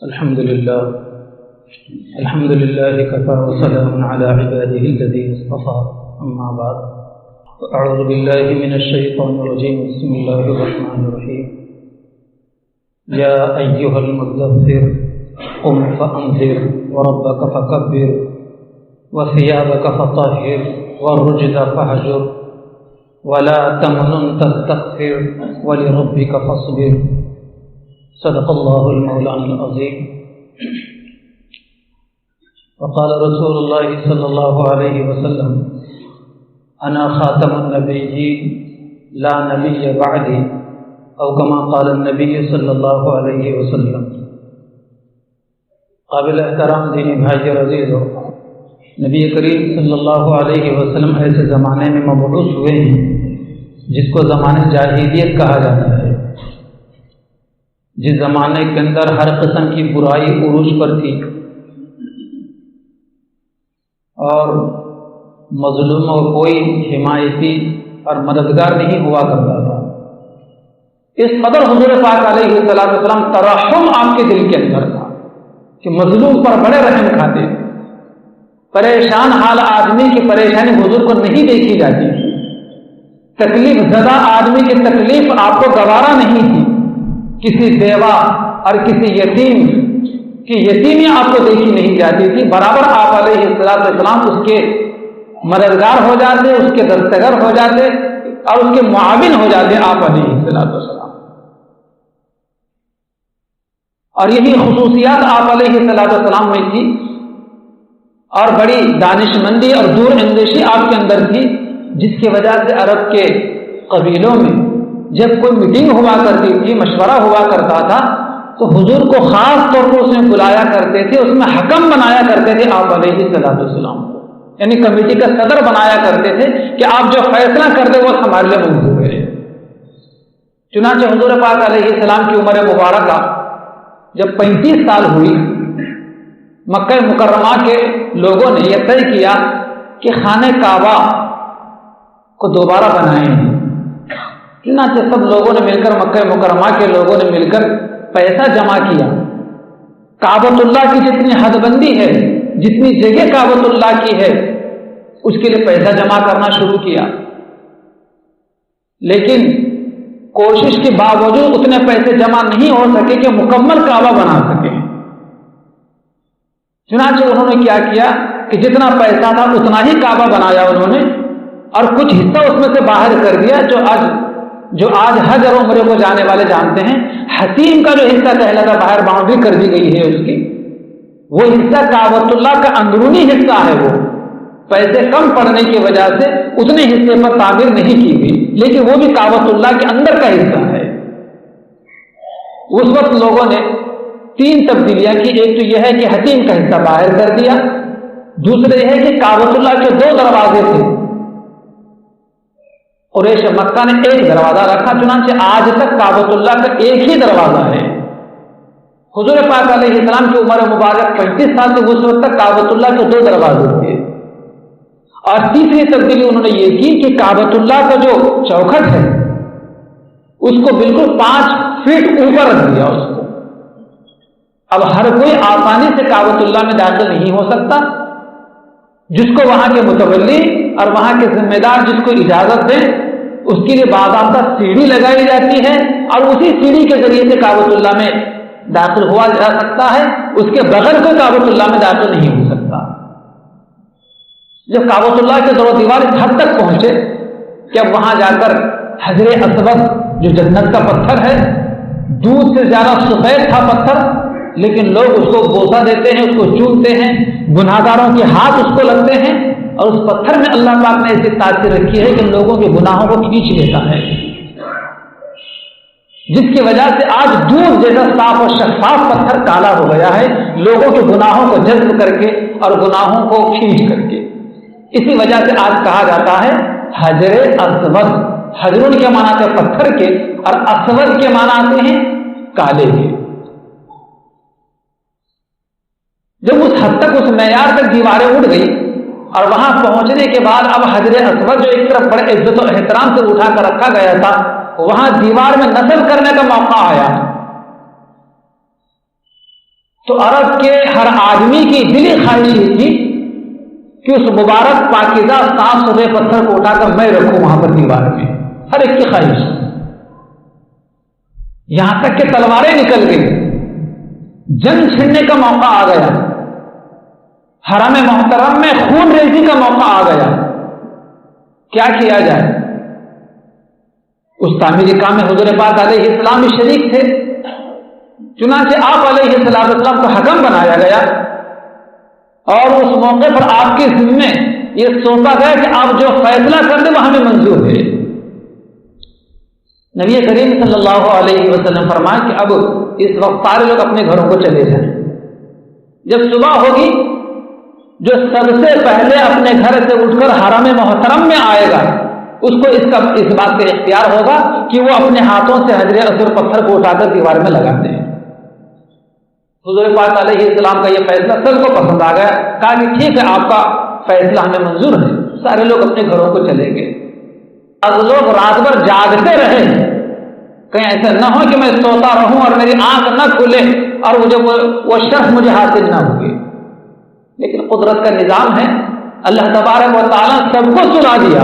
الحمد لله كفى وسلام على عباده الذين اصطفى أما بعد أعوذ بالله من الشيطان الرجيم بسم الله الرحمن الرحيم يا أيها المدثر قم فأنذر وربك فكبر وثيابك فطهر والرجز فهجر ولا تمنن تستكثر ولربك فاصبر صدق الله المولانا العظيم وقال رسول الله صلى الله عليه وسلم أنا خاتم النبيين لا نبي بعدي أو كما قال النبي صلی اللہ علیہ وسلم۔ قابل احترام دینی بھائی عزیز ہو، نبی کریم صلی اللہ علیہ وسلم ایسے زمانے میں مبعوث ہوئے ہیں جس کو زمانے جاہلیت کہا جاتا ہے، جس زمانے کے اندر ہر قسم کی برائی عروج پر تھی اور مظلوموں کو کوئی حمایتی اور مددگار نہیں ہوا کرتا تھا۔ اس قدر حضور پاک علیہ السلام ترحم آپ کے دل کے اندر تھا کہ مظلوم پر بڑے رحم کھاتے، پریشان حال آدمی کی پریشانی حضور کو نہیں دیکھی جاتی تھی، تکلیف زدہ آدمی کی تکلیف آپ کو گوارا نہیں تھی، کسی بیوہ اور کسی یتیم کی یتیمی آپ کو دیکھی نہیں جاتی تھی، برابر آپ علیہ السلام اس کے مددگار ہو جاتے، اس کے دستگر ہو جاتے اور اس کے معاون ہو جاتے آپ علیہ السلام۔ اور یہی خصوصیات آپ علیہ السلام میں تھی اور بڑی دانش مندی اور دور اندیشی آپ کے اندر تھی، جس کی وجہ سے عرب کے قبیلوں میں جب کوئی میٹنگ ہوا کرتی تھی، مشورہ ہوا کرتا تھا، تو حضور کو خاص طور پر اس میں بلایا کرتے تھے، اس میں حکم بنایا کرتے تھے آپ علیہ السلام کو، یعنی کمیٹی کا صدر بنایا کرتے تھے کہ آپ جو فیصلہ کر دیں وہ ہمارے لیے منظور ہے۔ چنانچہ حضور پاک علیہ السلام کی عمر مبارکہ جب 35 سال ہوئی، مکہ مکرمہ کے لوگوں نے یہ طے کیا کہ خانہ کعبہ کو دوبارہ بنائیں گے۔ چنانچہ سب لوگوں نے مل کر، مکہ مکرمہ کے لوگوں نے مل کر پیسہ جمع کیا، کعبۃ اللہ کی جتنی حد بندی ہے، جتنی جگہ کعبۃ اللہ کی ہے، اس کے لیے پیسہ جمع کرنا شروع کیا، لیکن کوشش کے باوجود اتنے پیسے جمع نہیں ہو سکے کہ مکمل کعبہ بنا سکے۔ چنانچہ انہوں نے کیا کیا کہ جتنا پیسہ تھا اتنا ہی کعبہ بنایا انہوں نے، اور کچھ حصہ اس میں سے باہر کر دیا، جو آج حج اور عمرے کو جانے والے جانتے ہیں، حتیم کا جو حصہ کہلاتا باہر باؤنڈری کر دی گئی ہے اس کی، وہ حصہ کعبۃ اللہ کا اندرونی حصہ ہے، وہ پیسے کم پڑنے کی وجہ سے اتنے حصے پر تعمیر نہیں کی گئی، لیکن وہ بھی کعبۃ اللہ کے اندر کا حصہ ہے۔ اس وقت لوگوں نے 3 تبدیلیاں کی، ایک تو یہ ہے کہ حتیم کا حصہ باہر کر دیا، دوسرے یہ ہے کہ کعبۃ اللہ کے 2 دروازے تھے، قریش مکہ نے 1 دروازہ رکھا، چنانچہ آج تک کعبۃ اللہ کا 1 ہی دروازہ ہے۔ حضور پاک علیہ السلام کی عمر مبارک 35 سال سے اس وقت تک کعبۃ اللہ کے 2 دروازے تھے۔ اور تیسری تبدیلی انہوں نے یہ کی کہ کعبۃ اللہ کا جو چوکھٹ ہے اس کو بالکل 5 فٹ اوپر رکھ دیا اس کو۔ اب ہر کوئی آسانی سے کعبۃ اللہ میں داخل نہیں ہو سکتا، جس کو وہاں کے متولی اور وہاں کے ذمہ دار جس کو اجازت دیں، اس کے لیے باضابطہ سیڑھی لگائی جاتی ہے، اور اسی سیڑھی کے ذریعے سے کعبۃ اللہ میں داخل ہوا جا سکتا ہے، اس کے بغیر کوئی کعبۃ اللہ میں داخل نہیں ہو سکتا۔ جب کعبۃ اللہ کے دور و دیوار اس حد تک پہنچے کہ اب وہاں جا کر حجر اسود جو جنت کا پتھر ہے، دودھ سے زیادہ سفید تھا پتھر، لیکن لوگ اس کو بوسہ دیتے ہیں، اس کو چومتے ہیں، گناہگاروں کے ہاتھ اس کو لگتے ہیں، اور اس پتھر میں اللہ پاک نے ایسی تاثیر رکھی ہے کہ لوگوں کے گناہوں کو کھینچ لیتا ہے، جس کی وجہ سے آج دودھ جیسا صاف اور شفاف پتھر کالا ہو گیا ہے، لوگوں کے گناہوں کو جذب کر کے اور گناہوں کو کھینچ کر کے۔ اسی وجہ سے آج کہا جاتا ہے حجر اسود، حجرون کے معنی آتے ہیں پتھر کے، اور اسود کے معنی آتے ہیں کالے کے۔ جب اس حد تک، اس معیار تک دیواریں اٹھ گئی، اور وہاں پہنچنے کے بعد اب حجر اسود جو ایک طرف بڑے عزت و احترام سے اٹھا کر رکھا گیا تھا، وہاں دیوار میں نصب کرنے کا موقع آیا۔ تو عرب کے ہر آدمی کی دلی خواہش یہ تھی کہ اس مبارک پاکیزہ صاف ستھرے پتھر کو اٹھا کر میں رکھوں وہاں پر دیوار میں، ہر ایک کی خواہش، یہاں تک کہ تلواریں نکل گئی، جنگ چھڑنے کا موقع آ گیا، حرم محترم میں خون ریزی کا موقع آ گیا، کیا کیا جائے؟ اس تعمیری کام میں حضور پاک علیہ السلام بھی شریک تھے، چنانچہ آپ علیہ السلام کو حکم بنایا گیا، اور اس موقع پر آپ کے ذمے یہ سونپا گیا کہ آپ جو فیصلہ کر دیں وہ ہمیں منظور ہے۔ نبی کریم صلی اللہ علیہ وسلم فرمائے کہ اب اس وقت سارے لوگ اپنے گھروں کو چلے جائیں، جب صبح ہوگی جو سب سے پہلے اپنے گھر سے اٹھ کر حرم محترم میں آئے گا اس کو اس بات کا اختیار ہوگا کہ وہ اپنے ہاتھوں سے حجر اسود پتھر کو اٹھا کر دیوار میں لگا دیں۔ حضور پاک علیہ السلام کا یہ فیصلہ سب کو پسند آ گیا، کہا کہ ٹھیک ہے آپ کا فیصلہ ہمیں منظور ہے، سارے لوگ اپنے گھروں کو چلے گئے۔ اب لوگ رات بھر جاگتے رہے، کہیں ایسا نہ ہو کہ میں سوتا رہوں اور میری آنکھ نہ کھلے اور مجھے وہ شرف مجھے حاصل نہ ہوگی، لیکن قدرت کا نظام ہے، اللہ تبارک و تعالیٰ سب کو سلا دیا،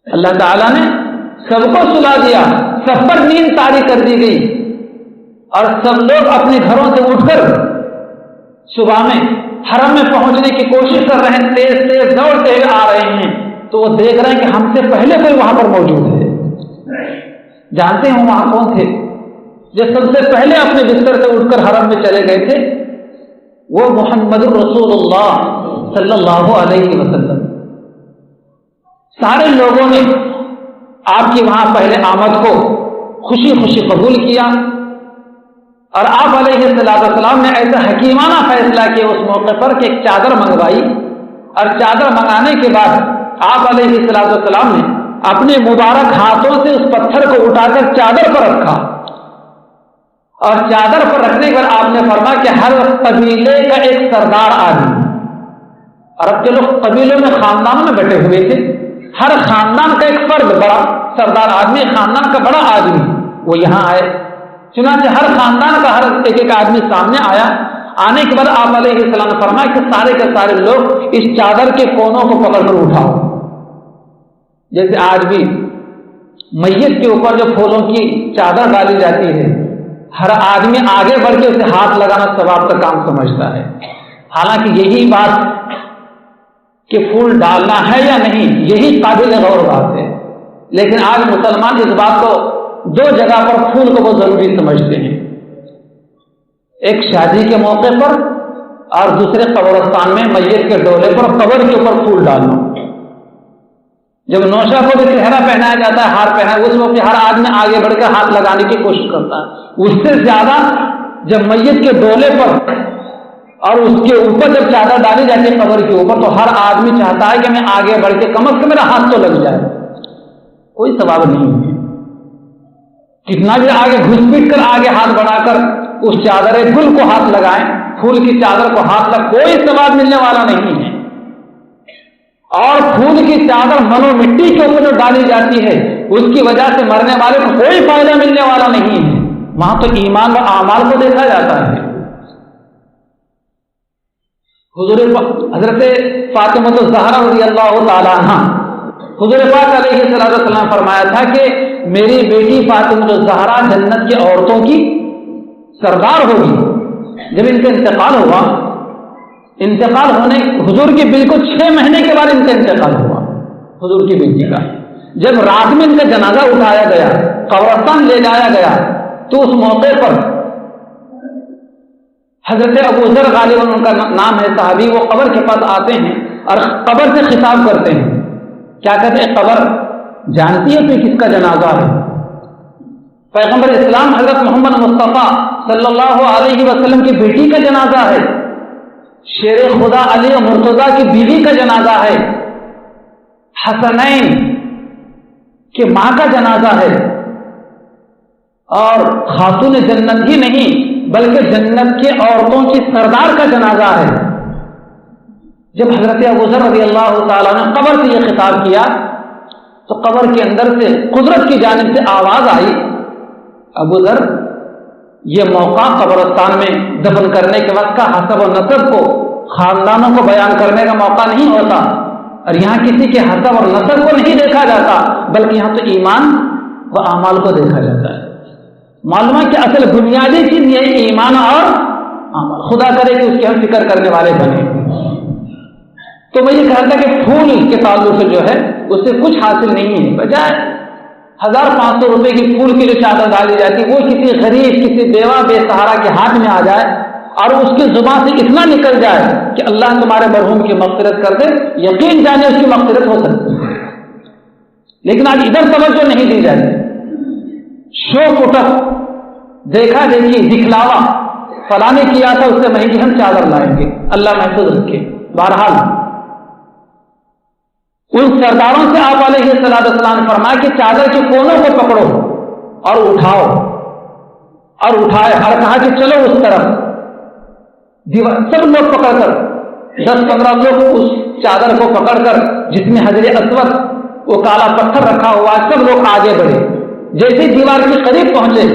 اللہ تعالیٰ نے سب کو سلا دیا، سب پر نیند طاری کر دی گئی، اور سب لوگ اپنے گھروں سے اٹھ کر صبح میں حرم میں پہنچنے کی کوشش کر رہے ہیں، تیز تیز دوڑتے ہوئے آ رہے ہیں، تو وہ دیکھ رہے ہیں کہ ہم سے پہلے کوئی وہاں پر موجود ہے۔ جانتے ہیں وہاں کون تھے؟ جو سب سے پہلے اپنے بستر سے اٹھ کر حرم میں چلے گئے تھے، وہ محمد رسول اللہ صلی اللہ علیہ وسلم۔ سارے لوگوں نے آپ کی وہاں پہلے آمد کو خوشی خوشی قبول کیا، اور آپ علیہ السلام نے ایسا حکیمانہ فیصلہ کیا اس موقع پر کہ ایک چادر منگوائی، اور چادر منگانے کے بعد آپ علیہ السلام نے اپنے مبارک ہاتھوں سے اس پتھر کو اٹھا کر چادر پر رکھا، اور چادر پر رکھنے پر آپ نے فرمایا کہ ہر قبیلے کا ایک سردار آدمی، عرب کے لوگ قبیلوں میں خاندانوں میں بٹے ہوئے تھے، ہر خاندان کا ایک فرد بڑا سردار آدمی، خاندان کا بڑا آدمی وہ یہاں آئے، چنانچہ ہر خاندان کا ہر ایک آدمی سامنے آیا۔ آنے کے بعد آپ علیہ السلام نے فرمایا کہ سارے کے سارے لوگ اس چادر کے کونوں کو پکڑ کر اٹھاؤ، جیسے آج بھی میت کے اوپر جو پھولوں کی چادر ڈالی جاتی ہے، ہر آدمی آگے بڑھ کے اسے ہاتھ لگانا ثواب کا کام سمجھتا ہے، حالانکہ یہی بات کہ پھول ڈالنا ہے یا نہیں یہی قابل غور بات ہے، لیکن آج مسلمان اس بات کو دو جگہ پر پھول کو بہت ضروری سمجھتے ہیں، ایک شادی کے موقع پر اور دوسرے قبرستان میں میت کے ڈولے پر قبر کے اوپر پھول ڈالنا۔ جب نوشہ کو بھی چہرہ پہنایا جاتا ہے، ہار پہنا، اس وقت ہر آدمی آگے بڑھ کر ہاتھ لگانے کی کوشش کرتا ہے، اس سے زیادہ جب میت کے ڈولے پر اور اس کے اوپر جب چادر ڈالی جاتی ہے قبر کے اوپر، تو ہر آدمی چاہتا ہے کہ میں آگے بڑھ کے کم از کم میرا ہاتھ تو لگ جائے، کوئی ثواب نہیں ہے، کتنا بھی آگے گھس پیٹ کر آگے ہاتھ بڑھا کر اس چادر گل کو ہاتھ لگائیں، پھول کی چادر کو ہاتھ لگ، کوئی ثواب ملنے والا نہیں ہے، اور پھول کی چادر منو مٹی کے اوپر جو ڈالی جاتی ہے اس کی وجہ سے مرنے والے کو کوئی فائدہ ملنے والا نہیں ہے، وہاں تو ایمان و اعمال کو دیکھا جاتا ہے۔ حضرت فاطمہ الزہرا رضی اللہ تعالیٰ عنہ، حضور پاک علیہ السلام فرمایا تھا کہ میری بیٹی فاطمہ الزہرا جنت کی عورتوں کی سردار ہوگی۔ جب ان کا انتقال ہوا، انتقال ہونے حضور کی بالکل 6 مہینے کے بعد ان کا انتقال ہوا حضور کی بیٹی کا، جب رات میں ان کا جنازہ اٹھایا گیا، قبرستان لے جایا گیا، تو اس موقع پر حضرت ابو ذر غالباً ان کا نام ہے صحابی، وہ قبر کے پاس آتے ہیں اور قبر سے خطاب کرتے ہیں، کیا کہتے ہیں؟ قبر جانتی ہے تو کس کا جنازہ ہے؟ پیغمبر اسلام حضرت محمد مصطفیٰ صلی اللہ علیہ وسلم کی بیٹی کا جنازہ ہے، شیر خدا علی مرتضیٰ کی بیوی کا جنازہ ہے، حسنین کی ماں کا جنازہ ہے، اور خاتون جنت ہی نہیں بلکہ جنت کی عورتوں کی سردار کا جنازہ ہے۔ جب حضرت ابو ذر رضی اللہ تعالیٰ نے قبر سے یہ خطاب کیا تو قبر کے اندر سے قدرت کی جانب سے آواز آئی، ابو ذر یہ موقع قبرستان میں دفن کرنے کے وقت کا حسب و نسب کو، خاندانوں کو بیان کرنے کا موقع نہیں ہوتا، اور یہاں کسی کے حسب اور نسب کو نہیں دیکھا جاتا، بلکہ یہاں تو ایمان و اعمال کو دیکھا جاتا ہے۔ معلوم ہے کہ اصل بنیادی چیز یہ ایمان اور عمل، خدا کرے کہ اس کی ہم فکر کرنے والے بنے۔ تو میں یہ کہتا کہ پھول کے تعلق سے جو ہے اس سے کچھ حاصل نہیں ہے، بجائے 1500 روپے کی پھول کی جو چادر ڈالی جاتی ہے وہ کسی غریب، کسی بیوہ بے سہارا کے ہاتھ میں آ جائے اور اس کی زبان سے اتنا نکل جائے کہ اللہ تمہارے مرحوم کی مغفرت کر دے، یقین جانے اس کی مغفرت ہو سکتی ہے۔ لیکن آج ادھر توجہ نہیں دی جاتی، شو پٹک، دیکھا دیکھی، دکھلاوا، فلاں نے کیا تھا اس سے مہنگی ہم چادر لائیں گے، اللہ محفوظ رکھے۔ بہرحال ان سرداروں سے آپ علیہ السلام نے فرمایا کہ چادر کے کونوں کو پکڑو اور اٹھاؤ، اور اٹھائے اور کہا کہ چلو اس طرف دیوار، سب لوگ پکڑ کر 10-15 لوگ اس چادر کو پکڑ کر، جس میں حجر اسود وہ کالا پتھر رکھا ہوا، سب لوگ آگے بڑھے۔ جیسے دیوار کے قریب پہنچے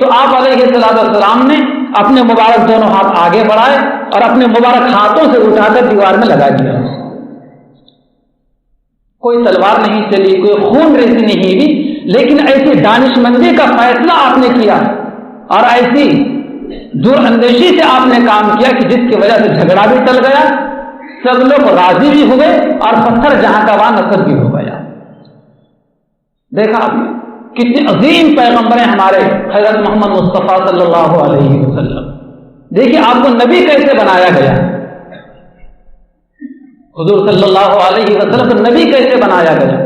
تو آپ علیہ السلام نے اپنے مبارک دونوں ہاتھ آگے بڑھائے اور اپنے مبارک ہاتھوں سے اٹھا کر دیوار میں لگا دیا۔ کوئی تلوار نہیں چلی، کوئی خون ریزی نہیں ہوئی، لیکن ایسی دانش مندی کا فیصلہ آپ نے کیا اور ایسی دور اندیشی سے آپ نے کام کیا کہ جس کی وجہ سے جھگڑا بھی ٹل گیا، سب لوگ راضی بھی ہوئے اور پتھر جہاں کا وہاں نصب بھی ہو گیا۔ دیکھا آپ نے کتنے عظیم پیغمبر ہیں ہمارے حضرت محمد مصطفیٰ صلی اللہ علیہ وسلم۔ دیکھیے آپ کو نبی کیسے بنایا گیا، حضور صلی اللہ علیہ وسلم کو نبی کیسے بنایا گیا۔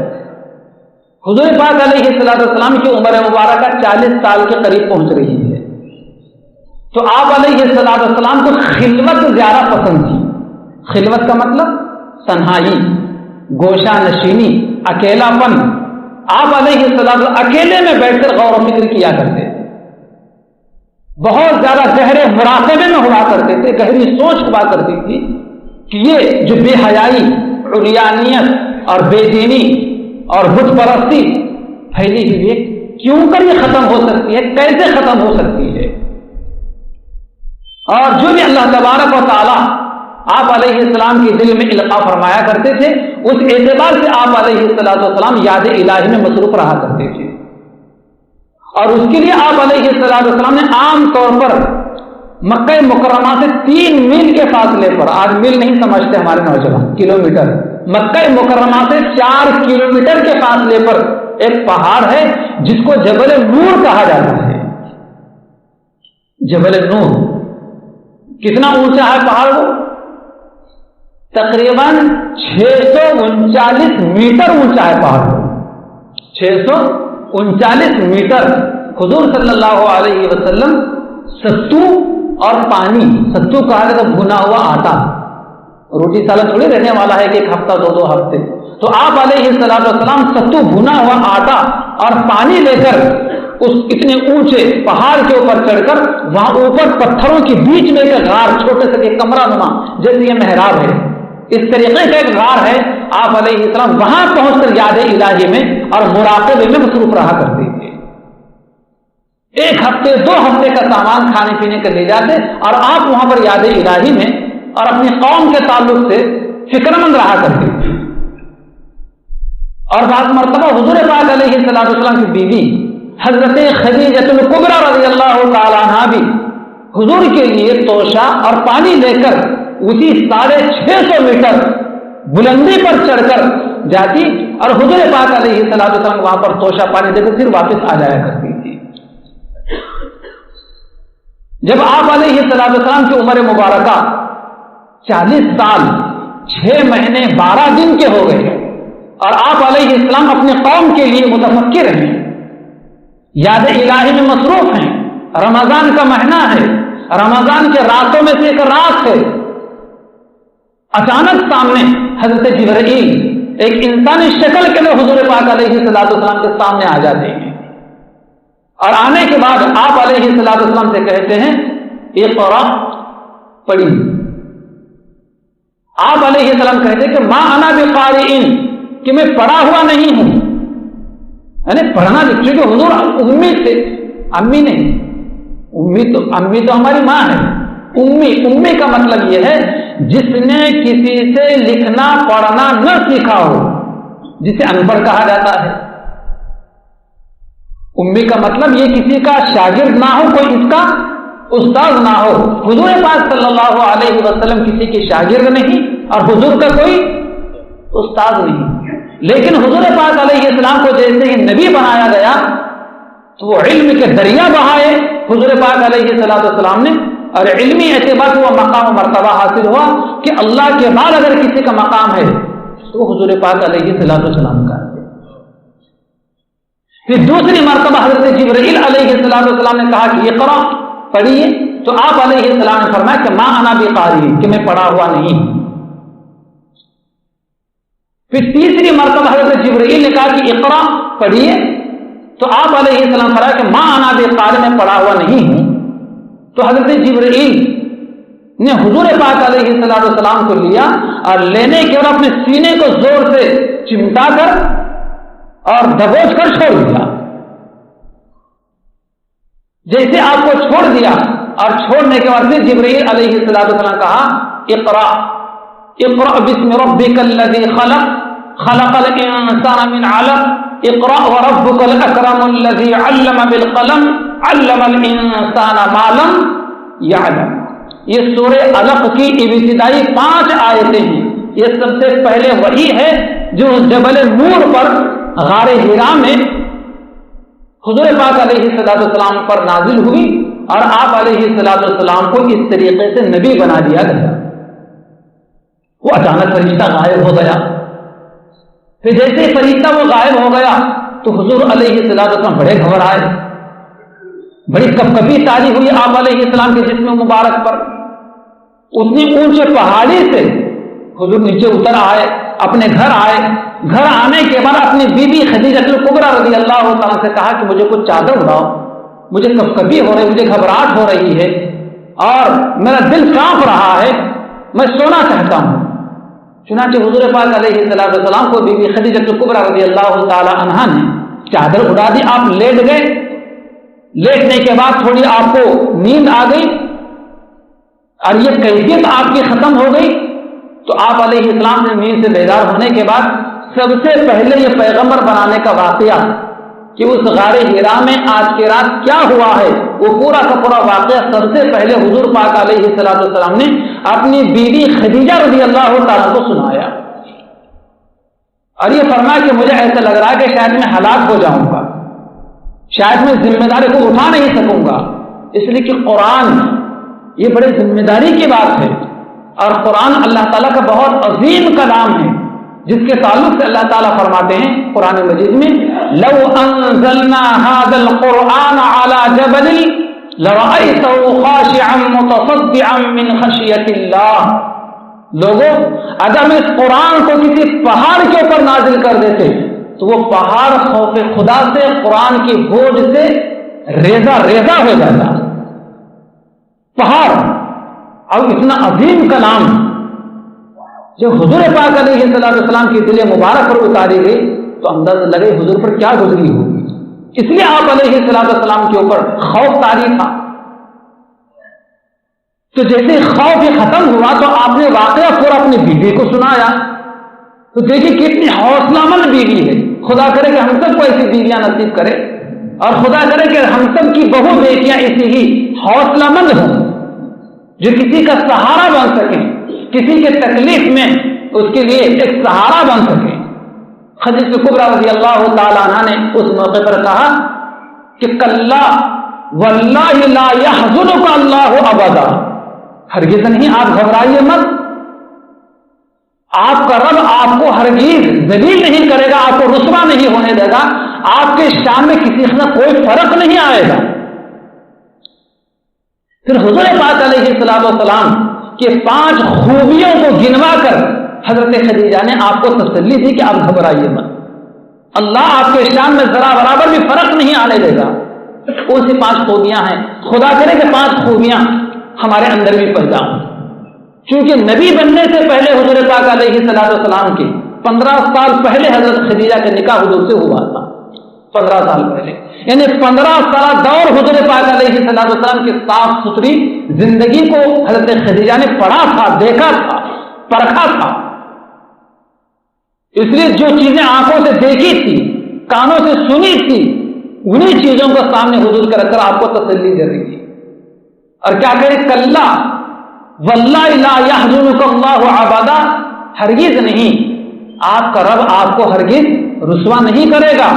حضور پاک علیہ السلام کی عمر مبارکہ 40 سال کے قریب پہنچ رہی ہے، تو آپ علیہ السلام کو خلوت زیادہ پسند تھی۔ خلوت کا مطلب تنہائی، گوشہ نشینی، اکیلا پن۔ آپ علیہ السلام اکیلے میں بیٹھ کر غور و فکر کیا کرتے تھے، بہت زیادہ گہرے مراقبے میں ہوا کرتے تھے، گہری سوچ ہوا کرتی تھی کہ یہ جو بے حیائی، عریانیت اور بے دینی اور بت پرستی پھیلی ہوئی ہے، کیوں کر یہ ختم ہو سکتی ہے، کیسے ختم ہو سکتی ہے۔ اور جو بھی اللہ تبارک و تعالی آپ علیہ السلام کے دل میں القاء فرمایا کرتے تھے، اس اعتبار سے آپ علیہ السلام یاد الہی میں مصروف رہا کرتے تھے، اور اس کے لیے آپ علیہ السلام نے عام طور پر مکہ مکرمہ سے 3 میل کے فاصلے پر، آج میل نہیں سمجھتے ہمارے نوجوان، کلومیٹر، مکہ مکرمہ سے 4 کلومیٹر کے فاصلے پر ایک پہاڑ ہے جس کو جبل نور کہا جاتا ہے۔ جبل نور کتنا اونچا ہے پہاڑ؟ وہ تقریباً 639 میٹر اونچا ہے پہاڑ، 639 میٹر۔ حضور صلی اللہ علیہ وسلم ستو اور پانی، ستو کہا جاتا بھنا ہوا آٹا، روٹی سالن تھوڑی رہنے والا ہے کہ 1 ہفتہ 2 ہفتے، تو آپ علیہ السلام ستو بھنا ہوا آٹا اور پانی لے کر اس اتنے اونچے پہاڑ کے اوپر چڑھ کر، وہاں اوپر پتھروں کے بیچ میں ایک غار، چھوٹے سے ایک کمرہ نما جیسے یہ محراب ہے، اس طریقے کا ایک غار ہے، آپ علیہ السلام وہاں پہنچ کر یاد الہی میں اور مراقبے میں مصروف رہا کرتے تھے۔ 1 ہفتے 2 ہفتے کا سامان کھانے پینے کا لے جاتے اور آپ وہاں پر یاد الہی میں اور اپنی قوم کے تعلق سے فکر مند رہا کرتے تھے۔ اور بعض مرتبہ حضور پاک علیہ السلام کی بیوی حضرت خدیجہ الکبریٰ رضی اللہ تعالیٰ عنہا بھی حضور کے لیے توشہ اور پانی لے کر اسی 650 میٹر بلندی پر چڑھ کر جاتی اور حضور پاک علیہ السلام وہاں پر توشہ پانی دے کر پھر واپس آ جایا کرتی تھی۔ جب آپ علیہ السلام کی عمر مبارکہ 40 سال 6 مہینے 12 دن کے ہو گئے اور آپ علیہ السلام اپنے قوم کے لیے متفکر ہیں، یاد الہی میں مصروف ہیں، رمضان کا مہینہ ہے، رمضان کے راتوں میں سے ایک رات ہے، اچانک سامنے حضرت جبرائیل ایک انسانی شکل کے لیے حضور پاک علیہ السلام کے سامنے آ جاتے ہیں، اور آنے کے بعد آپ علیہ السلام سے کہتے ہیں اقرأ، پڑھی۔ آپ علیہ السلام کہتے ہیں کہ ما انا بقارئ، کہ میں پڑھا ہوا نہیں ہوں، یعنی پڑھنا، کیونکہ حضور امی تھے، امی نہیں، امی تو ہماری ماں ہے. امی کا مطلب یہ ہے جس نے کسی سے لکھنا پڑھنا نہ سیکھا ہو، جسے ان پڑھ کہا جاتا ہے. امی کا مطلب یہ کسی کا شاگرد نہ ہو، کوئی اس کا استاد نہ ہو. حضور پاک صلی اللہ علیہ وسلم کسی کے شاگرد نہیں اور حضور کا کوئی استاد نہیں، لیکن حضور پاک علیہ السلام کو جیسے ہی نبی بنایا گیا تو وہ علم کے دریا بہائے حضور پاک علیہ السلام نے، اور علمی اعتبار سے وہ مقام و مرتبہ حاصل ہوا کہ اللہ کے بعد اگر کسی کا مقام ہے تو حضور پاک علیہ السلام کا. پھر دوسری مرتبہ حضرت جبرائیل علیہ السلام نے کہا کہ اقرا، پڑھیے، تو آپ علیہ السلام نے فرمایا کہ ما انا بقاری، کہ میں پڑھا ہوا نہیں. پھر تیسری مرتبہ حضرت جبرائیل نے کہا کہ اقرا، پڑھیے، تو آپ علیہ السلام فرمایا کہ ما انا بقاری، میں پڑھا ہوا نہیں ہوں. تو حضرت جبرائیل نے حضور پاک علیہ السلام کو لیا اور لینے کے بعد اپنے سینے کو زور سے چمٹا کر اور دبوچ کر چھوڑ دیا. جیسے آپ کو چھوڑ دیا اور چھوڑنے کے بعد جبرائیل علیہ السلام کہا اقرا اقرا بسم ربک الذی خلق خلق الانسان من علق اقرا وربک الاکرم الذی علم بالقلم علم الانسان ما لم يعلم. یہ سورہ علق کی ابتدائی 5 آیتیں ہیں. یہ سب سے پہلے وحی ہے جو جبل نور پر غار حرا میں حضور پاک علیہ السلام پر نازل ہوئی اور آپ علیہ السلام کو اس طریقے سے نبی بنا دیا گیا. وہ اچانک فرشتہ غائب ہو گیا. پھر جیسے فرشتہ وہ غائب ہو گیا تو حضور علیہ السلام بڑے گھبرائے، بڑی کپکپی تاری ہوئی آپ علیہ السلام کے جسم مبارک پر. اتنی اونچے پہاڑی سے حضور نیچے اتر آئے، اپنے گھر آئے. گھر آنے کے بعد اپنی بیوی خدیجہ کبریٰ رضی اللہ تعالیٰ سے کہا کہ مجھے کچھ چادر اڑاؤ، مجھے کپکپی ہو رہی، مجھے گھبراہٹ ہو رہی ہے اور میرا دل کانپ رہا ہے، میں سونا چاہتا ہوں. چنانچہ حضور پاک علیہ السلام کو بیوی خدیجہ کبریٰ رضی اللہ تعالیٰ عنہا نے چادر اڑا دی. آپ لیٹ گئے. لیٹنے کے بعد تھوڑی آپ کو نیند آ گئی اور یہ کیفیت آپ کی ختم ہو گئی. تو آپ علیہ السلام نے نیند سے بیدار ہونے کے بعد سب سے پہلے یہ پیغمبر بنانے کا واقعہ کہ اس غار حرا میں آج کی رات کیا ہوا ہے، وہ پورا کا پورا واقعہ سب سے پہلے حضور پاک علیہ السلام نے اپنی بیوی خدیجہ رضی اللہ تعالیٰ کو سنایا. اور یہ فرمایا کہ مجھے ایسا لگ رہا ہے کہ شاید میں ہلاک ہو جاؤں گا، شاید میں ذمہ داری کو اٹھا نہیں سکوں گا، اس لیے کہ قرآن یہ بڑے ذمہ داری کی بات ہے اور قرآن اللہ تعالیٰ کا بہت عظیم کلام ہے جس کے تعلق سے اللہ تعالیٰ فرماتے ہیں قرآن مجید میں لو انزلنا هذا القرآن على جبل لرأيته خاشعا متصدعا من خشية الله. لوگوں اگر ہم اس قرآن کو کسی پہاڑ کے اوپر نازل کر دیتے تو وہ پہاڑ خوف خدا سے قرآن کی بوجھ سے ریزہ ریزہ ہو جاتا. پہاڑ اور اتنا عظیم کلام جب حضور پاک علیہ السلام کی دل مبارک پر اتاری گئی تو اندازہ لگے حضور پر کیا گزری ہوگی. اس لیے آپ علیہ السلام کے اوپر خوف طاری تھا. تو جیسے خوف یہ ختم ہوا تو آپ نے واقعہ پورا اپنی بیوی کو سنایا. تو دیکھیے کتنی حوصلہ مند بیوی ہے. خدا کرے کہ ہم سب کو ایسی بیویاں نصیب کرے اور خدا کرے کہ ہم سب کی بہو بیٹیاں ایسی ہی حوصلہ مند ہوں جو کسی کا سہارا بن سکیں، کسی کے تکلیف میں اس کے لیے ایک سہارا بن سکے. خدیجہ کبریٰ رضی اللہ تعالیٰ عنہ نے اس موقع پر کہا کہ کلا واللہ لا یحزنک اللہ ابدا، ہرگز نہیں، آپ گھبرائیے مت، آپ کا رب آپ کو ہرگز ذلیل نہیں کرے گا، آپ کو رسوا نہیں ہونے دے گا، آپ کے شان میں کسی میں کوئی فرق نہیں آئے گا. پھر حضور پاک علیہ السلام کے 5 خوبیوں کو گنوا کر حضرت خدیجہ نے آپ کو تسلی دی کہ آپ گھبرائیے مت، اللہ آپ کے شان میں ذرا برابر بھی فرق نہیں آنے دے گا. کون سی 5 خوبیاں ہیں؟ خدا کرے کہ 5 خوبیاں ہمارے اندر بھی پیدا ہوں. چونکہ نبی بننے سے پہلے حضور پاک علیہ السلام کے 15 سال پہلے حضرت خدیجہ کا نکاح حضور سے ہوا تھا. 15 سال پہلے، یعنی 15 سال دور حضور پاک علیہ السلام کی صاف ستھری زندگی کو حضرت خدیجہ نے پڑھا تھا، دیکھا تھا، پرکھا تھا. اس لیے جو چیزیں آنکھوں سے دیکھی تھی، کانوں سے سنی تھی، انہی چیزوں کو سامنے حضور کے رکھ کر آپ کو تسلی دے رہی تھی. اور کیا کرے، کلا واللہ لا یحزنک اللہ ابدا، ہرگز نہیں، آپ کا رب آپ کو ہرگز رسوا نہیں کرے گا.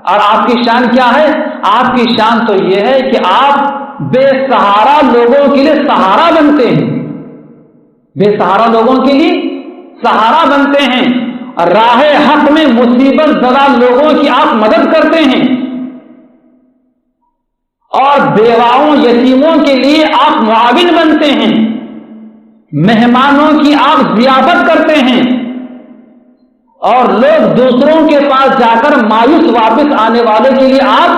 اور آپ کی شان کیا ہے؟ آپ کی شان تو یہ ہے کہ آپ بے سہارا لوگوں کے لیے سہارا بنتے ہیں، بے سہارا لوگوں کے لیے سہارا بنتے ہیں، راہ حق میں مصیبت زدہ لوگوں کی آپ مدد کرتے ہیں، اور بیواؤں یتیموں کے لیے آپ معاون بنتے ہیں، مہمانوں کی آپ ضیافت کرتے ہیں، اور لوگ دوسروں کے پاس جا کر مایوس واپس آنے والے کے لیے آپ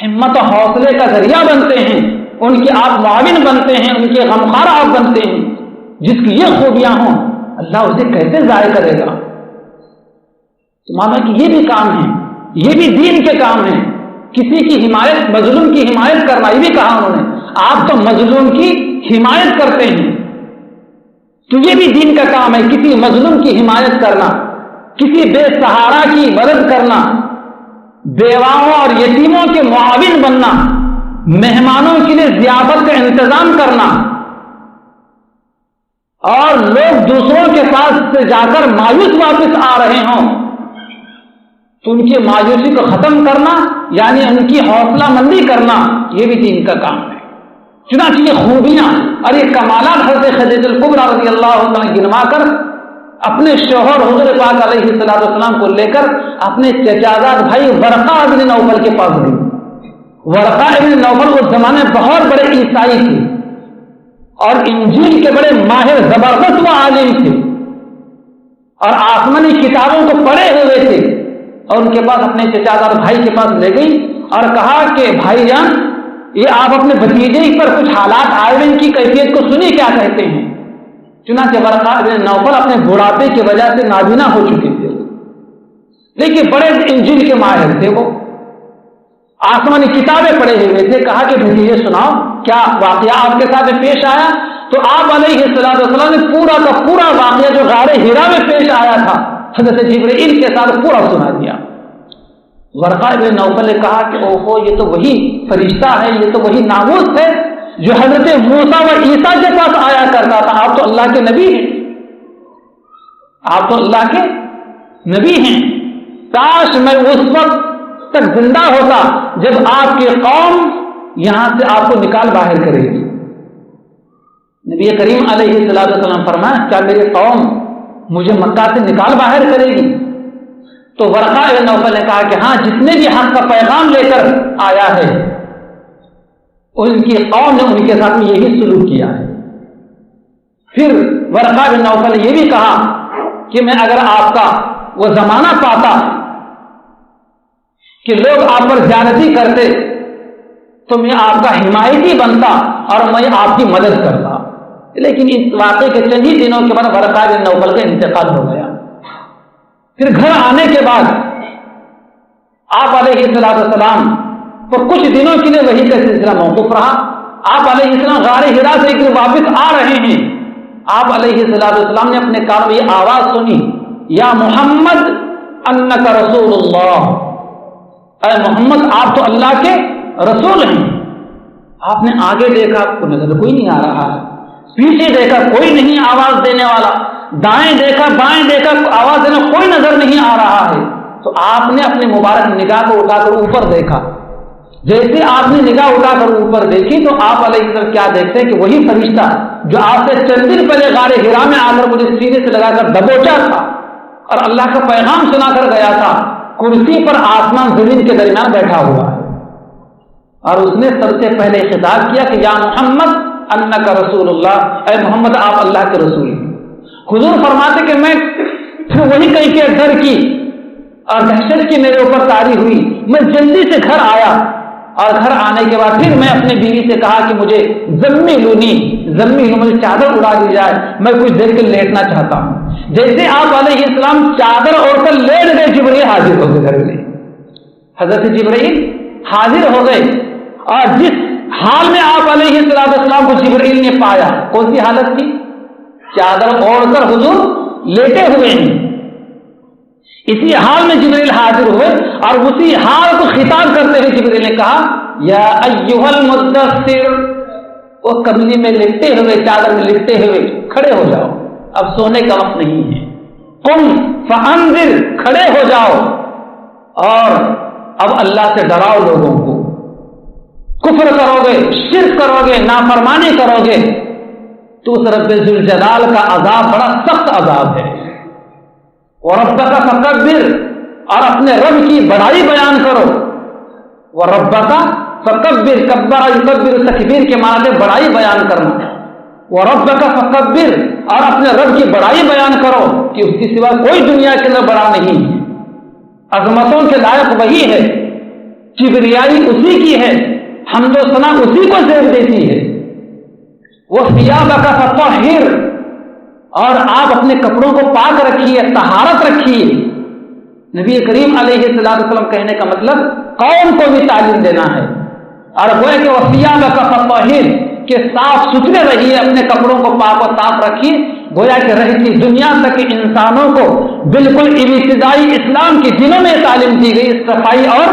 ہمت و حوصلے کا ذریعہ بنتے ہیں، ان کے آپ معاون بنتے ہیں، ان کے غمخوار آپ بنتے ہیں. جس کی یہ خوبیاں ہوں اللہ اسے کیسے ضائع کرے گا؟ تو مانا کہ یہ بھی کام ہے، یہ بھی دین کے کام ہیں. کسی کی حمایت، مظلوم کی حمایت کرنا، یہ بھی کہا انہوں نے، آپ تو مظلوم کی حمایت کرتے ہیں، تو یہ بھی دین کا کام ہے، کسی مظلوم کی حمایت کرنا، کسی بے سہارا کی مدد کرنا، بیواؤں اور یتیموں کے معاون بننا، مہمانوں کے لیے ضیافت کا انتظام کرنا، اور لوگ دوسروں کے پاس سے جا کر مایوس واپس آ رہے ہوں تو ان کی مایوسی کو ختم کرنا، یعنی ان کی حوصلہ مندی کرنا، یہ بھی دین کا کام ہے. چنانچہ یہ خوبیاں اور یہ کمالات حضرت خدیجہ الکبریٰ رضی اللہ عنہ گنوا کر اپنے شوہر حضور پاک علیہ السلام کو لے کر اپنے چچازاد بھائی ورقہ ابن نوفل کے پاس گئی. ورقہ ابن نوفل اس زمانے بہت بڑے عیسائی تھے اور انجیل کے بڑے ماہر زبردست و عالم تھے، اور آسمانی کتابوں کو پڑھے ہوئے تھے. اور ان کے پاس اپنے چچازاد بھائی کے پاس لے گئی اور کہا کہ بھائی جان، یہ آپ اپنے بھتیجے پر کچھ حالات آئے ہوئے، ان کی کیفیت کو سنی، کیا کہتے ہیں؟ چنانچہ ورقہ بن نوفل اپنے بڑھاپے کی وجہ سے نابینا ہو چکے تھے، لیکن بڑے انجیل کے ماہر تھے، وہ آسمانی کتابیں پڑھے ہوئے تھے. کہا کہ بھتیجے سناؤ، کیا واقعہ آپ کے ساتھ پیش آیا؟ تو آپ علیہ السلام نے پورا کا پورا واقعہ جو غار حرا میں پیش آیا تھا حضرت جبرائیل کے ساتھ پورا سنا دیا. ورقہ بن نوفل نے کہا کہ اوہو، یہ تو وہی فرشتہ ہے، یہ تو وہی ناموس ہے جو حضرت موسیٰ و عیسیٰ کے پاس آیا کرتا تھا. آپ تو اللہ کے نبی ہیں، آپ تو اللہ کے نبی ہیں. کاش میں اس وقت تک زندہ ہوتا جب آپ کی قوم یہاں سے آپ کو نکال باہر کرے گی. نبی کریم علیہ السلام فرمایا، کیا میری قوم مجھے مکہ سے نکال باہر کرے گی؟ تو ورقہ بن نوفل نے کہا کہ ہاں، جتنے بھی حق کا پیغام لے کر آیا ہے ان کی قوم نے ان کے ساتھ میں یہی سلوک کیا ہے. پھر ورقہ بن نوفل نے یہ بھی کہا کہ میں اگر آپ کا وہ زمانہ پاتا کہ لوگ آپ پر زیادتی کرتے تو میں آپ کا حمایتی بنتا اور میں آپ کی مدد کرتا. لیکن اس واقعے کے چند ہی دنوں کے بعد ورقہ بن نوفل کا انتقال ہو گیا. پھر گھر آنے کے بعد آپ علیہ السلام تو کچھ دنوں کے لیے وحی کا سلسلہ موقوف رہا. آپ علیہ السلام غار حرا سے ایک دن واپس آ رہے ہیں. آپ علیہ السلام نے اپنے کان میں یہ آواز سنی، یا محمد انک رسول اللہ، اے محمد آپ تو اللہ کے رسول ہیں. آپ نے آگے دیکھا، کو نظر کوئی نہیں آ رہا ہے، پیچھے دیکھا کوئی نہیں آواز دینے والا، دائیں دیکھا بائیں دیکھا آواز دینے کوئی نظر نہیں آ رہا ہے. تو آپ نے اپنے مبارک نگاہ کو اٹھا کر اوپر دیکھا. جیسے آپ نے نگاہ اٹھا کر اوپر دیکھی تو آپ علیہ السلام کیا دیکھتے ہیں کہ وہی فرشتہ جو آپ سے چند دن پہلے غار حرا میں آ کر مجھے سینے سے لگا کر دبوچا تھا اور اللہ کا پیغام سنا کر گیا تھا، کرسی پر آسمان زمین کے درمیان بیٹھا ہوا ہے. اور اس نے سب سے پہلے خطاب کیا کہ یا محمد انک رسول اللہ، اے محمد آپ اللہ کے رسول ہیں. حضور فرماتے کہ میں پھر وہی کیفیت ڈر کی اور دہشت کی میرے اوپر طاری ہوئی. میں جلدی سے گھر آیا اور گھر آنے کے بعد پھر میں اپنے بیوی سے کہا کہ مجھے مجھے چادر اڑا دی جائے، میں کچھ دیر کے لیٹنا چاہتا ہوں. جیسے آپ علیہ السلام چادر اوڑھ کر لیٹ گئے، جبریل حاضر ہو گئے گھر میں. حضرت جبرائیل حاضر ہو گئے اور جس حال میں آپ علیہ السلام کو جبرائیل نے پایا، کون سی حالت تھی؟ چادر اوڑھ کر حضور لیٹے ہوئے ہیں. اسی حال میں جبرائیل حاضر ہوئے اور اسی حال کو خطاب کرتے ہوئے جبرائیل نے کہا یا ایھا المدثر، وہ کملی میں لٹے ہوئے، چادر میں لٹے ہوئے، کھڑے ہو جاؤ، اب سونے کا وقت نہیں ہے. قم فانذر، کھڑے ہو جاؤ اور اب اللہ سے ڈراؤ لوگوں کو. کفر کرو گے، شرک کرو گے، نافرمانی کرو گے تو اس رب ذوالجلال کا عذاب بڑا سخت عذاب ہے. وَرَبَّكَ فَكَبِّرْ، اور اپنے رب کی بڑائی بیان کرو. وَرَبَّكَ فَكَبِّرْ، کبر یکبر تکبیر کے معنی بڑائی بیان کرنا. وَرَبَّكَ فَكَبِّرْ، اور اپنے رب کی بڑائی بیان کرو کہ اس کی سوا کوئی دنیا کے اندر بڑا نہیں ہے. عظمتوں کے لائق وہی ہے، کبریائی اسی کی ہے، حمد و ثنا اسی کو زیب دیتی ہے. وَثِيَابَكَ فَطَهِّرْ، اور آپ اپنے کپڑوں کو پاک رکھیے، طہارت رکھیے. نبی کریم علیہ السلام کہنے کا مطلب قوم کو بھی تعلیم دینا ہے. اور وہ ہے کہ وَثِيَابَكَ فَطَهِّرْ، کہ صاف ستھرے رہیے، اپنے کپڑوں کو پاک و صاف رکھیے. گویا کہ رہتی دنیا تک انسانوں کو بالکل ابتدائی اسلام کے دنوں میں تعلیم دی گئی صفائی اور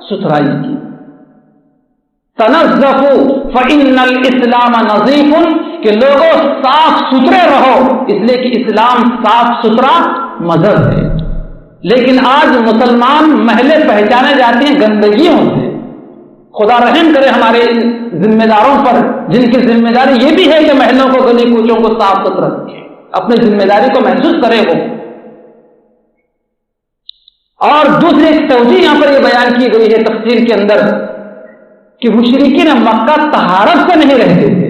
ستھرائی کی. تنظفوا فإن الاسلام نظیف، کہ لوگوں صاف ستھرے رہو، اس لیے کہ اسلام صاف ستھرا مذہب ہے. لیکن آج مسلمان محلے پہچانے جاتے ہیں گندگیوں سے. خدا رحم کرے ہمارے ذمہ داروں پر، جن کی ذمہ داری یہ بھی ہے کہ محلوں کو، گلی کوچوں کو صاف ستھرا رکھیں، اپنی ذمہ داری کو محسوس کرے وہ. اور دوسری ایک توجیہ یہاں پر یہ بیان کی گئی ہے تفسیر کے اندر کہ مشرکین مکہ طہارت سے نہیں رہتے تھے.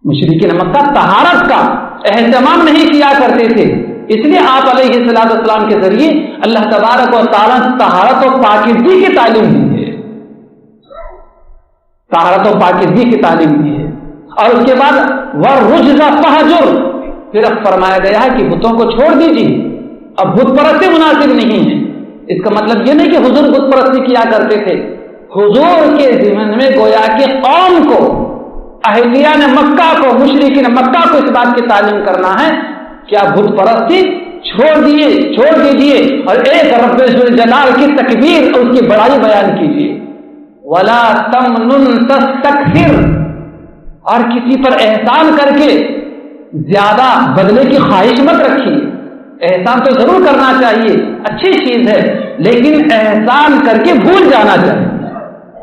مشرکین مکہ طہارت کا اہتمام نہیں کیا کرتے تھے، اس لیے آپ علیہ السلام کے ذریعے اللہ تبارک و تعالیٰ طہارت و پاکیزگی کی تعلیم دی ہے. طہارت و پاکیزگی کی تعلیم دی ہے. اور اس کے بعد وَالرُّجْزَ فَاهْجُرْ، پھر اب فرمایا گیا ہے کہ بتوں کو چھوڑ دیجیے، اب بت پرستی مناسب نہیں ہے. اس کا مطلب یہ نہیں کہ حضور بت پرستی کیا کرتے تھے. حضور کے ذمن میں گویا کہ قوم کو، اہلیان مکہ کو، مشرکین مکہ کو اس بات کی تعلیم کرنا ہے کہ آپ بت پرستی چھوڑ دیجیے اور ایک رب ذوالجلال کی تکبیر اور اس کی بڑائی بیان کیجیے. ولا تمنن تستکثر، اور کسی پر احسان کر کے زیادہ بدلے کی خواہش مت رکھیے. احسان تو ضرور کرنا چاہیے، اچھی چیز ہے، لیکن احسان کر کے بھول جانا چاہیے.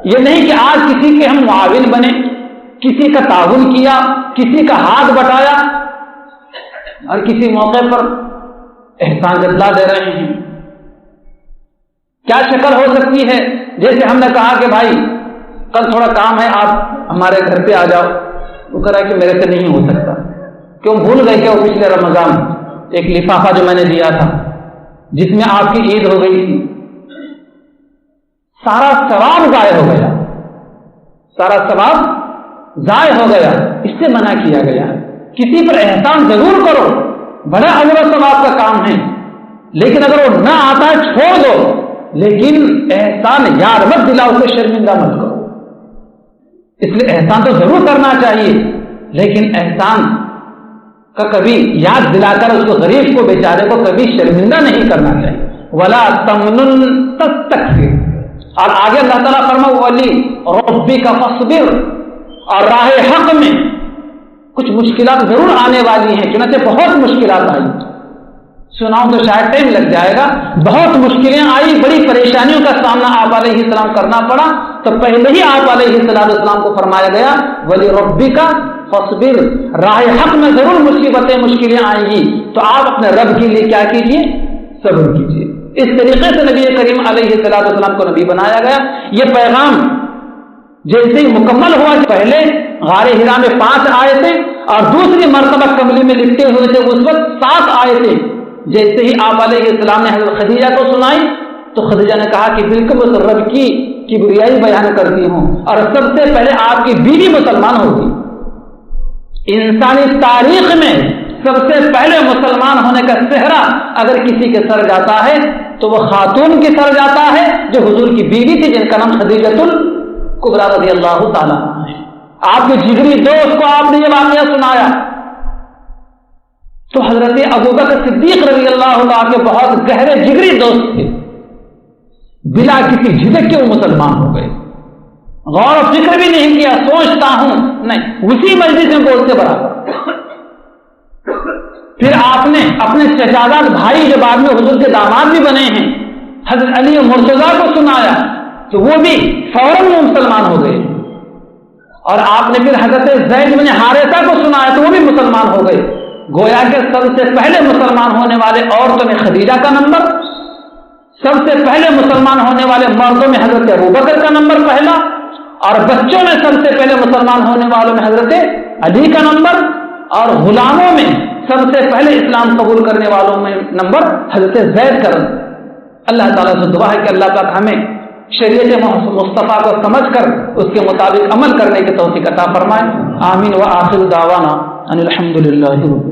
یہ نہیں کہ آج کسی کے ہم معاون بنے، کسی کا تعاون کیا، کسی کا ہاتھ بٹایا اور کسی موقع پر احسان جتلا دے رہے ہیں. کیا شکل ہو سکتی ہے؟ جیسے ہم نے کہا کہ بھائی کل تھوڑا کام ہے، آپ ہمارے گھر پہ آ جاؤ. وہ کہہ رہا کہ میرے سے نہیں ہو سکتا. کیوں بھول گئے کہ وہ پچھلے رمضان ایک لفافہ جو میں نے دیا تھا جس میں آپ کی عید ہو گئی تھی، سارا ثواب ضائع ہو گیا، سارا ثواب ضائع ہو گیا. اس سے منع کیا گیا. کسی پر احسان ضرور کرو، بڑا اجر و ثواب کا کام ہے، لیکن اگر وہ نہ آتا ہے چھوڑ دو، لیکن احسان یاد مت دلاؤ، اسے شرمندہ مت کرو. اس لیے احسان تو ضرور کرنا چاہیے، لیکن احسان کا کبھی یاد دلا کر اس کو غریب کو، بیچارے کو کبھی شرمندہ نہیں کرنا چاہیے. ولا تمنن تستکثر. اور آگے اللہ تعالیٰ فرماؤ ولی ربک فاصبر، اور راہ حق میں کچھ مشکلات ضرور آنے والی ہیں. چنانچہ بہت مشکلات آئی، سناؤں تو شاید ٹائم لگ جائے گا. بہت مشکلیں آئی، بڑی پریشانیوں کا سامنا آپ علیہ السلام کرنا پڑا. تو پہلے ہی آپ علیہ السلام کو فرمایا گیا ولی ربک فاصبر، راہ حق میں ضرور مصیبتیں مشکلیں آئیں گی، تو آپ اپنے رب کے لیے کیا کیجیے؟ صبر کیجیے. اس طریقے سے نبی کریم علیہ السلام کو نبی بنایا گیا. یہ پیغام جیسے ہی مکمل ہوا، پہلے غار حرا میں 5 آیتیں اور دوسری مرتبہ کملی میں لکھتے ہوئے تھے اس وقت 7 آیتیں. جیسے ہی آپ علیہ السلام نے حضرت خدیجہ کو سنائی تو خدیجہ نے کہا کہ بالکل اس رب کی کبریائی بیان کرتی ہوں، اور سب سے پہلے آپ کی بیوی مسلمان ہوگی. انسانی تاریخ میں سب سے پہلے مسلمان ہونے کا صحرا اگر کسی کے سر جاتا ہے تو وہ خاتون کے سر جاتا ہے جو حضور کی بیوی تھی، جن کا نام خدیجۃ الکبریٰ رضی اللہ تعالیٰ ہے۔ آپ کے جگری دوست کو آپ نے یہ واقعہ سنایا تو حضرت ابوبکر صدیق رضی اللہ عنہ کے بہت گہرے جگری دوست تھے، بلا کسی جھجک کے وہ مسلمان ہو گئے، غور و فکر بھی نہیں کیا، سوچتا ہوں نہیں، اسی مجلس میں بولتے برابر۔ پھر آپ نے اپنے چچادہ بھائی جو بعد میں حضور کے داماد بھی بنے ہیں حضرت علی مرتضیٰ کو سنایا تو وہ بھی فوراً مسلمان ہو گئے، اور آپ نے پھر حضرت زید بن حارثہ کو سنایا تو وہ بھی مسلمان ہو گئے۔ گویا کہ سب سے پہلے مسلمان ہونے والے عورتوں میں خدیجہ کا نمبر، سب سے پہلے مسلمان ہونے والے مردوں میں حضرت ابوبکر کا نمبر پہلا، اور بچوں میں سب سے پہلے مسلمان ہونے والوں میں حضرت علی کا نمبر، اور غلاموں میں سب سے پہلے اسلام قبول کرنے والوں میں نمبر حضرت زید کا۔ اللہ تعالیٰ سے دعا ہے کہ اللہ پاک ہمیں شریعت مصطفیٰ کو سمجھ کر اس کے مطابق عمل کرنے کی توفیق عطا فرمائے۔ آمین۔ وآخر دعوانا ان الحمد للہ۔